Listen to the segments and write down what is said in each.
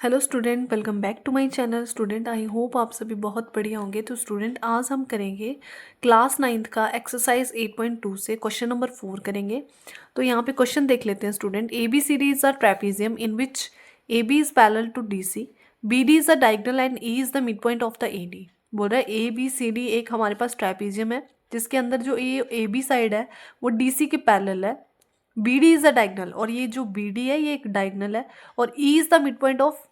Hello student, welcome back to my channel. Student, I hope आप सभी बहुत बढ़िया होंगे। तो स्टूडेंट, आज हम करेंगे क्लास 9th का एक्सरसाइज 8.2 से क्वेश्चन नंबर 4 करेंगे। तो यहाँ पे क्वेश्चन देख लेते हैं student. A B C D is a trapezium in which A B is parallel to D C, B D is a diagonal and E is the mid point of the A D. बोल रहा है A B C D एक हमारे पास trapezium है जिसके अंदर जो A B side है वो डी सी के पैरेलल है। B D is a diagonal, और ये जो बी डी है ये एक डायगोनल है, और E is the mid point of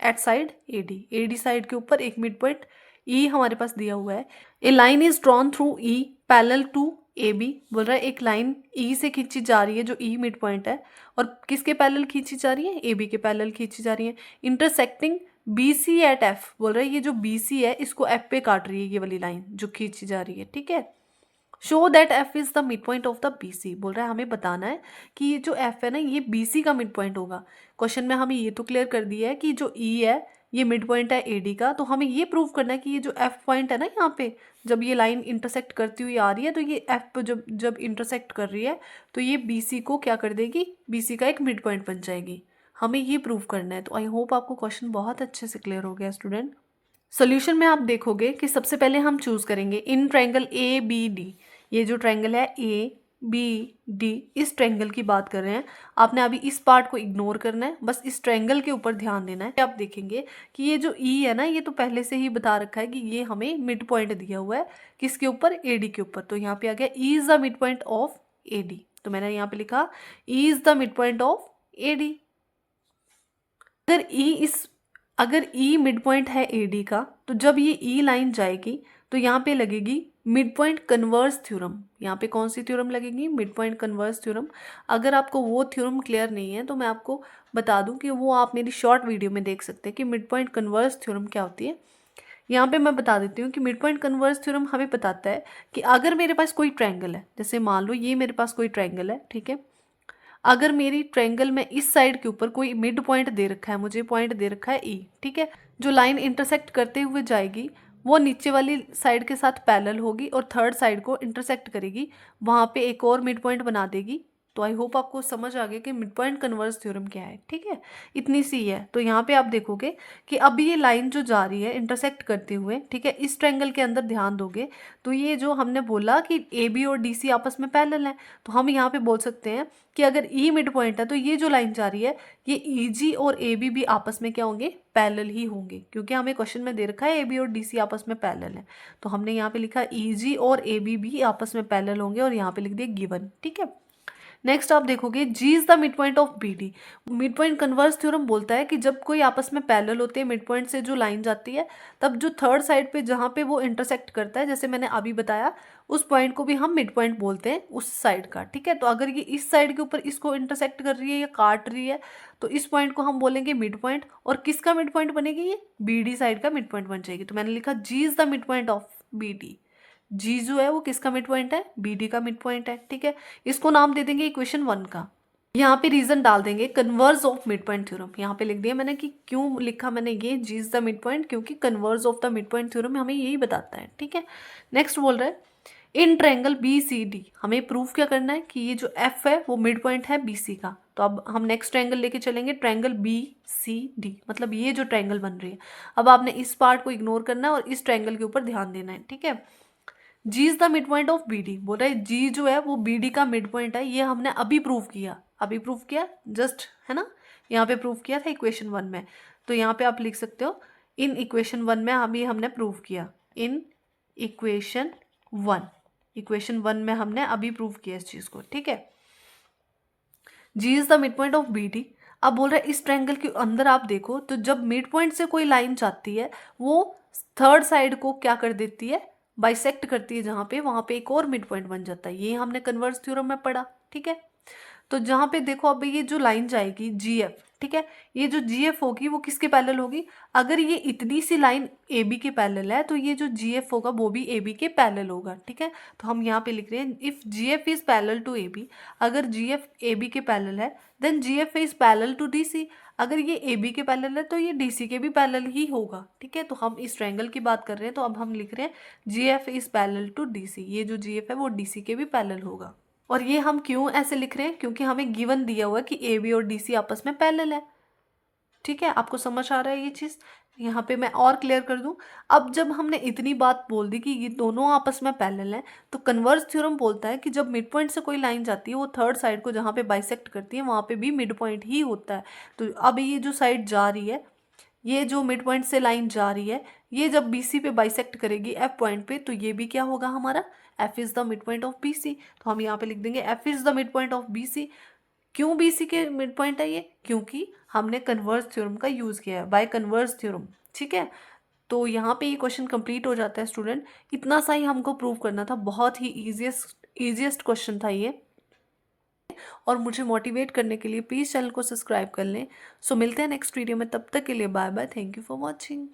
at side A D side के ऊपर एक मिड पॉइंट ई हमारे पास दिया हुआ है। A line is drawn through E parallel to A B. बोल रहा है एक लाइन ई से खींची जा रही है जो ई मिड पॉइंट है, और किसके पैरेलल खींची जा रही है? ए बी के पैरेलल खींची जा रही है। Intersecting B C at F. बोल रहा है ये जो बी सी है इसको एफ पे काट रही है ये वाली लाइन जो खींची जा रही है। ठीक है, show that F is the mid point of the B C. बोल रहा है हमें बताना है कि ये जो एफ है ना ये बी सी का मिड पॉइंट होगा। क्वेश्चन में हमें ये तो क्लियर कर दिया है कि जो ई है ये मिड पॉइंट है ए डी का, तो हमें ये प्रूव करना है कि ये जो एफ पॉइंट है ना यहाँ पे जब ये लाइन इंटरसेक्ट करती हुई आ रही है तो ये एफ पे जब जब इंटरसेक्ट कर रही है तो ये बी सी को क्या कर देगी? बी सी का एक मिड पॉइंट बन जाएगी। हमें ये प्रूव करना है। तो आई होप आपको क्वेश्चन बहुत अच्छे से क्लियर हो गया स्टूडेंट। सोल्यूशन में आप देखोगे कि सबसे पहले हम चूज करेंगे in triangle A B D. ये जो ट्रायंगल है ए बी डी, इस ट्रायंगल की बात कर रहे हैं। आपने अभी इस पार्ट को इग्नोर करना है, बस इस ट्रायंगल के ऊपर ध्यान देना है। आप देखेंगे कि ये जो ई है ना ये तो पहले से ही बता रखा है कि ये हमें मिड पॉइंट दिया हुआ है किसके ऊपर? ए डी के ऊपर। तो यहाँ पे आ गया ई is the mid point of A D. तो मैंने यहाँ पे लिखा ई is the mid point of A D. अगर ई मिड पॉइंट है ए डी का, तो जब ये ई लाइन जाएगी तो यहाँ पे लगेगी मिड पॉइंट कन्वर्स थ्योरम। यहाँ पे कौन सी थ्योरम लगेगी? Mid point converse theorem. अगर आपको वो थ्योरम क्लियर नहीं है तो मैं आपको बता दूं कि वो आप मेरी शॉर्ट वीडियो में देख सकते हैं कि मिड पॉइंट कन्वर्स थ्योरम क्या होती है। यहाँ पे मैं बता देती हूँ कि मिड पॉइंट कन्वर्स थ्योरम हमें बताता है कि अगर मेरे पास कोई ट्रायंगल है, जैसे मान लो ये मेरे पास कोई ट्रायंगल है, ठीक है। अगर मेरी ट्रायंगल में इस साइड के ऊपर कोई मिड पॉइंट दे रखा है, मुझे पॉइंट दे रखा है ई, ठीक है। जो लाइन इंटरसेक्ट करते हुए जाएगी वो नीचे वाली साइड के साथ पैरेलल होगी और थर्ड साइड को इंटरसेक्ट करेगी, वहाँ पे एक और मिड पॉइंट बना देगी। तो आई होप आपको समझ आ गया कि मिड पॉइंट कन्वर्स थ्योरम क्या है। ठीक है, इतनी सी है। तो यहाँ पे आप देखोगे कि अब ये लाइन जो जा रही है इंटरसेक्ट करते हुए, ठीक है, इस ट्रायंगल के अंदर ध्यान दोगे तो ये जो हमने बोला कि ए बी और डी सी आपस में पैरेलल है, तो हम यहाँ पे बोल सकते हैं कि अगर ई मिड पॉइंट है तो ये जो लाइन जा रही है ये ई जी और ए बी भी आपस में क्या होंगे? पैरेलल ही होंगे, क्योंकि हमें क्वेश्चन में दे रखा है ए बी और डी सी आपस में पैरेलल है। तो हमने यहाँ पे लिखा ई जी और ए बी भी आपस में पैरेलल होंगे और यहाँ पे लिख दिया गिवन। ठीक है, नेक्स्ट आप देखोगे G is the mid point of B D. Mid point converse theorem बोलता है कि जब कोई आपस में पैरेलल होते हैं, मिड पॉइंट से जो लाइन जाती है, तब जो थर्ड साइड पे जहाँ पे वो इंटरसेक्ट करता है, जैसे मैंने अभी बताया, उस पॉइंट को भी हम मिड पॉइंट बोलते हैं उस साइड का। ठीक है, तो अगर ये इस साइड के ऊपर इसको इंटरसेक्ट कर रही है या काट रही है तो इस पॉइंट को हम बोलेंगे मिड पॉइंट। और किसका मिड पॉइंट बनेगी? ये बी डी साइड का मिड पॉइंट बन जाएगी। तो मैंने लिखा G is the mid point of B D. G जो है वो किसका मिड पॉइंट है? बी डी का मिड पॉइंट है। ठीक है, इसको नाम दे देंगे इक्वेशन 1 का। यहाँ पे रीजन डाल देंगे converse of mid point theorem. यहाँ पे लिख दिया मैंने कि क्यों लिखा मैंने ये जी इज द मिड पॉइंट, क्योंकि converse of the mid point theorem हमें यही बताता है। ठीक है, नेक्स्ट बोल रहा है in triangle B C D. हमें प्रूफ क्या करना है कि ये जो एफ है वो मिड पॉइंट है बी सी का। तो अब हम नेक्स्ट ट्रायंगल लेके चलेंगे, ट्रायंगल बी सी डी, मतलब ये जो ट्रायंगल बन रही है। अब आपने इस पार्ट को इग्नोर करना है और इस ट्रायंगल के ऊपर ध्यान देना है। ठीक है, G is the mid point of B D. बोल रहा है जी जो है वो बी डी का मिड पॉइंट है। ये हमने अभी प्रूव किया, जस्ट, है ना। यहाँ पे प्रूव किया था इक्वेशन 1 में। तो यहाँ पे आप लिख सकते हो इन इक्वेशन 1 में अभी हमने प्रूव किया। इन इक्वेशन 1 में हमने अभी प्रूव किया इस चीज को। ठीक है, G is the mid point of B D. अब बोल रहा है इस ट्रायंगल के अंदर आप देखो तो जब मिड पॉइंट से कोई लाइन जाती है वो थर्ड साइड को क्या कर देती है? बाइसेक्ट करती है, जहाँ पे वहां पे एक और मिड पॉइंट बन जाता है। ये हमने कन्वर्स थ्योरम में पढ़ा। ठीक है, तो जहाँ पे देखो अब ये जो लाइन जाएगी जी एफ, ठीक है, ये जो जी एफ होगी वो किसके पैरेलल होगी? अगर ये इतनी सी लाइन ए बी के पैरेलल है तो ये जो जी एफ होगा वो भी ए बी के पैरेलल होगा। ठीक है, तो हम यहाँ पे लिख रहे हैं if G F is parallel to A B. अगर जी एफ ए बी के पैरेलल है then G F is parallel to D C. अगर ये ए बी के पैरेलल है तो ये डी सी के भी पैरेलल ही होगा। ठीक है, तो हम इस ट्रायंगल की बात कर रहे हैं तो अब हम लिख रहे हैं G F is parallel to D C. ये जो जी एफ है वो डी सी के भी पैरेलल होगा। और ये हम क्यों ऐसे लिख रहे हैं? क्योंकि हमें गिवन दिया हुआ है कि ए बी और डी सी आपस में पैरेलल है। ठीक है, आपको समझ आ रहा है ये चीज़? यहाँ पे मैं और क्लियर कर दूं। अब जब हमने इतनी बात बोल दी कि ये दोनों आपस में पैरेलल हैं, तो कन्वर्स थ्योरम बोलता है कि जब मिड पॉइंट से कोई लाइन जाती है वो थर्ड साइड को जहाँ पे बाइसेक्ट करती है वहाँ पे भी मिड पॉइंट ही होता है। तो अब ये जो साइड जा रही है, ये जो मिड पॉइंट से लाइन जा रही है, ये जब BC पे बाइसेक्ट करेगी F पॉइंट पे, तो ये भी क्या होगा हमारा, F is the mid point of BC। तो हम यहाँ पे लिख देंगे F is the mid point of BC। क्यों BC के मिड पॉइंट है ये? क्योंकि हमने कन्वर्स थ्योरम का यूज किया है, बाय कन्वर्स थ्योरम। ठीक है, तो यहाँ पे ये क्वेश्चन कंप्लीट हो जाता है स्टूडेंट। इतना सा ही हमको प्रूव करना था, बहुत ही इजीएस्ट क्वेश्चन था ये। और मुझे मोटिवेट करने के लिए प्लीज़ चैनल को सब्सक्राइब कर लें। सो मिलते हैं नेक्स्ट वीडियो में, तब तक के लिए bye bye, thank you for watching.